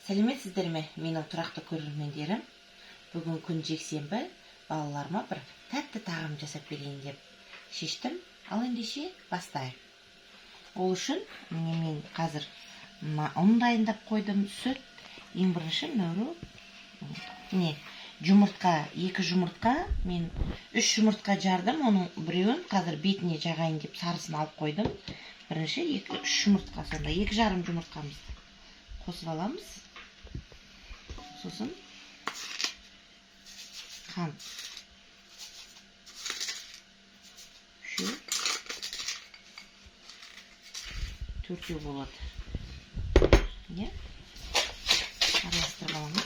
Сәлеметсіздер ме, менің тұрақты көрермендерім? Бүгін күн жексенбі, балаларыма бір тәтті тағам жасап берейін деп шештім. Ал ендеше бастайық. Ол үшін мен қазір ұн дайындап қойдым, сүт, ең бірінші жұмыртқа, 2 жұмыртқа, мен 3 жұмыртқа жардым, оның біреуін қазір бетіне жағайын деп сарысын алып қойдым. Бірінші 2-3 жұмыртқа, сонда 2,5 жұмыртқамызды қосып аламыз. Сосын қант. Төртеу болады. Араластырып аламыз.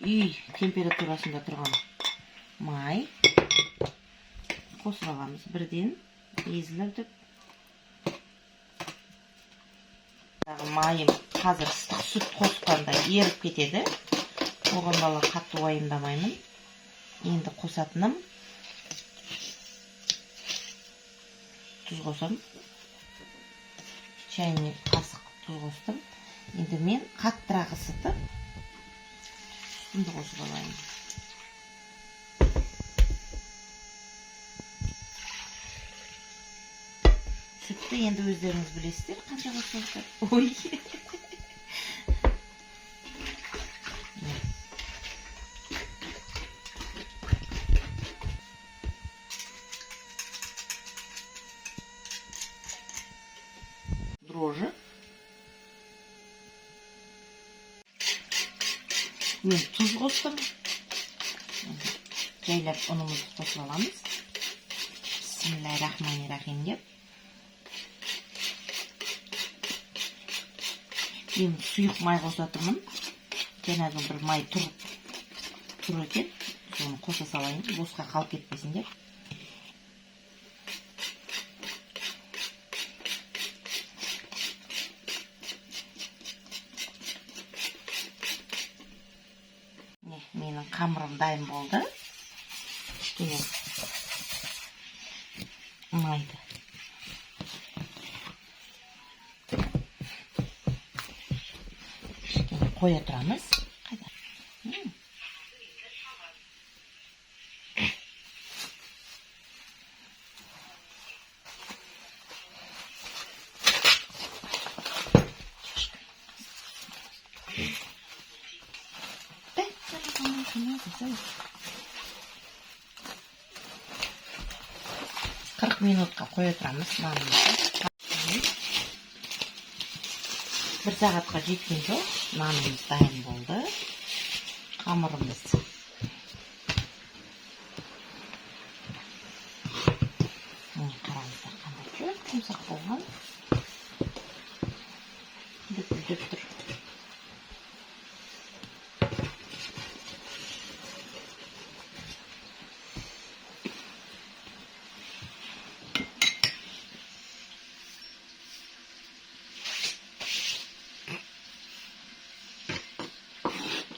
Үй температурасында тұрған май қосып аламыз. Бірден езіліп. Майым қазір ыстық сүт қосқанда еріп кетеді. Оған бала қатты уайымдамаймын. Енді қосатыным тұз қосам. Чайный қасық тұз қостым. Енді мен қаттырақ ысытып сүтімді қосып алайын. Сүтті енді өздеріңіз білесіздер, қанша қосыңыздар. Ой. Дрожжи. Мен тұз қостым. Жайлап ұнымызды қосып аламыз. Бисмиллахиррахманиррахим деп. Мен сұйық май қосатырмын. Жаңағы бір май тұр екен. Соны қоса салайын, босқа қалып кетпесін деп. Менің қамырым дайын болды. Кішкене майды кішкене қоя тұрамыз. Қырық минутқа қоя тұрамыз нанымызды. 1 сағатқа жеткен жоқ, нанымыз дайын болды. Қамырымыз қараңыздар, қандай көп жұмсақ болған. Дүп тұр.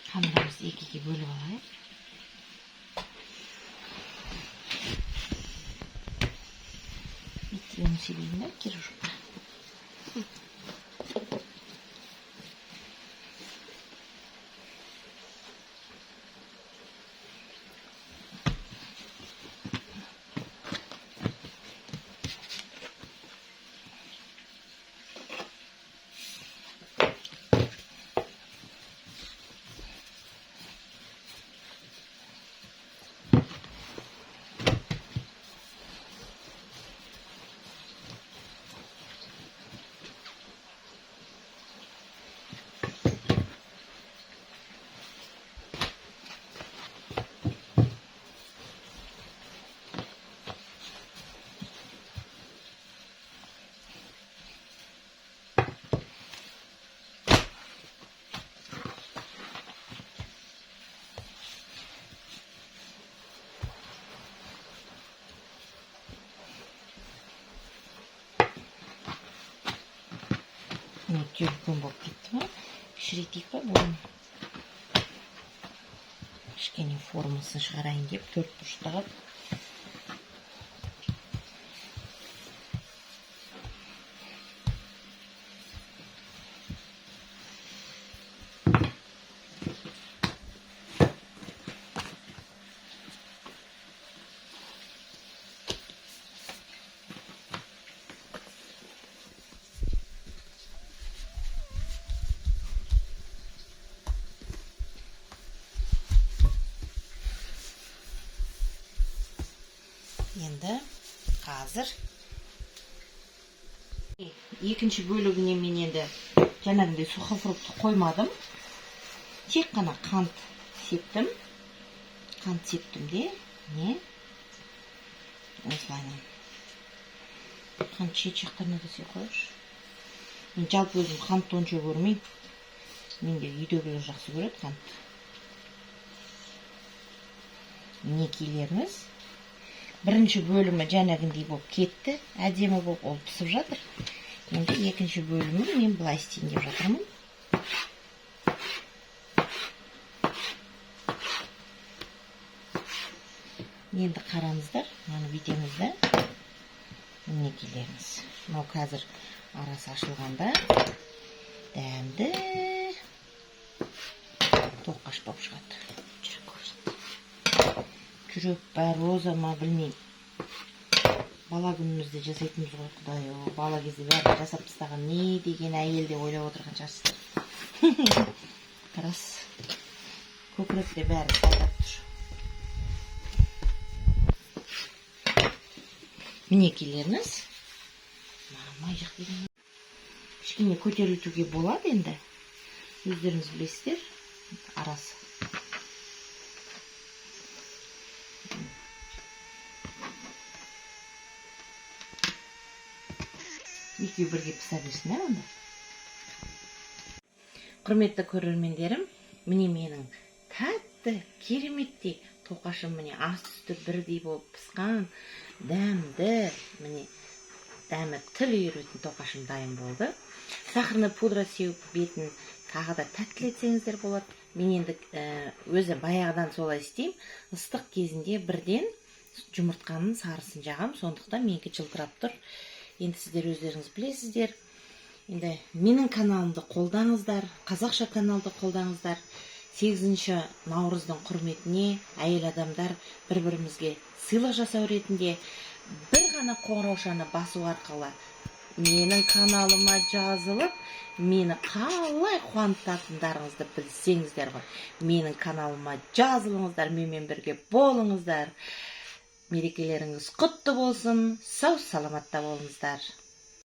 Қамырымызды 2-ге бөліп алайық. Биттерін себейін, Кирюшка. Үлкен болып кетті ма? Кішірейтейік па бұны? Кішкене формасын шығарайын деп 4 бұрыштағы Енді қазір екінші бөлігіне мен енді жаңағындай сухофрукты қоймадым. Тек қана қант септім. Қант септім де, не? Осылайынан. Қант шет жақтарына десе қойшы. Мен жалпы өзім қантты онша көрмеймін. Менде үйдегілер жақсы көреді қантты. Мінекейлеріміз. Бірінші бөлімі жаңағындай болып кетті. Әдемі болып ол пісіп жатыр. Енді екінші бөлімі мен былай істейін деп жатырмын. Енді қараңыздар, мынаны бүйтеміз да. Мінекейлеріміз. Мынау қазір арасы ашылғанда дәмді тоқаш болып шығады. Жүрек бә, роза ма білмеймін. Бала күнімізде жасайтынымыз ғой, құдай, бала кезде бәрі жасап тастаған не деген әйел деп ойлап отырған шығарсыздар. Қарас. Көкіректе бәрі сайрап тұр. Мінекейлеріміз. Май жақ деген. Кішкене көтерілтуге болады енді. Өздеріңіз білесіздер. Арасы. Екеуі бірге піса берсін, онда. Құрметті көрермендерім, міне менің тәтті, кереметтей тоқашым міне асты бірдей болып пісқан, дәмді, міне дәмі тіл үйіретін тоқашым дайын болды. Сахарный пудра сеуіп бетін тағы да тәттілетсеңіздер болады. Мен енді өзі баяғыдан солай істеймін. Ыстық кезінде бірден жұмыртқаның сарысын жағам, сондықтан менікі жылтырап тұр. Енді сіздер өздеріңіз білесіздер. Енді менің каналымды қолдаңыздар, қазақша каналды қолдаңыздар. 8 наурыздың құрметіне әйел адамдар бір-бірімізге сыйлық жасау ретінде бір ғана қоңыраушаны басу арқылы менің каналыма жазылып, мені қалай қуантатындарыңызды білсеңіздер ғой. Менің каналыма жазылыңыздар, менімен бірге болыңыздар. Мерекелеріңіз құтты болсын, сау саламатта болыңыздар.